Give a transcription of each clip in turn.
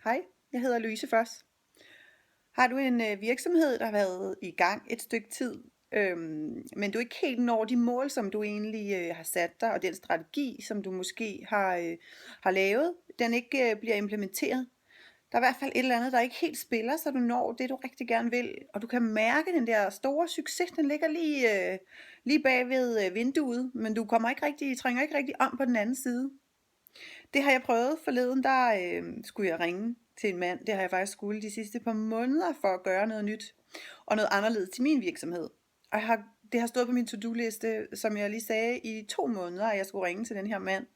Hej, jeg hedder Louise Foss. Har du en virksomhed, der har været i gang et stykke tid, men du ikke helt når de mål, som du egentlig har sat dig, og den strategi, som du måske har lavet, den ikke bliver implementeret? Der er i hvert fald et eller andet, der ikke helt spiller, så du når det, du rigtig gerne vil, og du kan mærke den der store succes, den ligger lige bag ved vinduet, men du trænger ikke rigtig om på den anden side. Det har jeg prøvet forleden, der skulle jeg ringe til en mand. Det har jeg faktisk skulle de sidste par måneder for at gøre noget nyt og noget anderledes til min virksomhed. Og det har stået på min to-do-liste, som jeg lige sagde, i 2 måneder, at jeg skulle ringe til den her mand.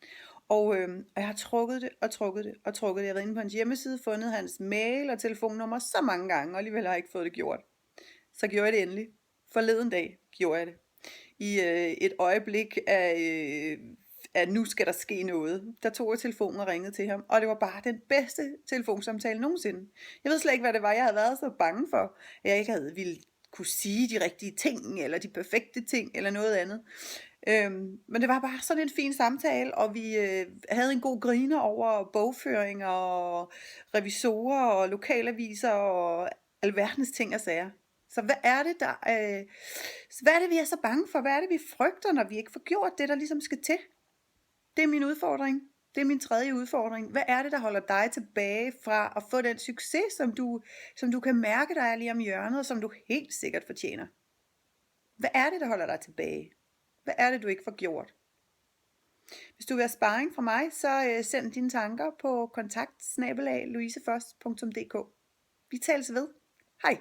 Og jeg har trukket det og trukket det og trukket det. Jeg har været inde på hans hjemmeside, fundet hans mail og telefonnummer så mange gange, og alligevel har jeg ikke fået det gjort. Så gjorde jeg det endelig. Forleden dag gjorde jeg det. I et øjeblik af nu skal der ske noget. Der tog jeg telefonen og ringede til ham, og det var bare den bedste telefonsamtale nogensinde. Jeg ved slet ikke, hvad det var, jeg havde været så bange for, at jeg ikke havde ville kunne sige de rigtige ting, eller de perfekte ting, eller noget andet. Men det var bare sådan en fin samtale, og vi havde en god griner over bogføring og revisorer og lokalaviser og alverdens ting og sager. Så hvad er det, vi er så bange for? Hvad er det, vi frygter, når vi ikke får gjort det, der ligesom skal til? Det er min udfordring. Det er min tredje udfordring. Hvad er det, der holder dig tilbage fra at få den succes, som du kan mærke, der er lige om hjørnet, og som du helt sikkert fortjener? Hvad er det, der holder dig tilbage? Hvad er det, du ikke får gjort? Hvis du vil have sparring fra mig, så send dine tanker på kontakt@louisefoss.dk. Vi tales ved. Hej!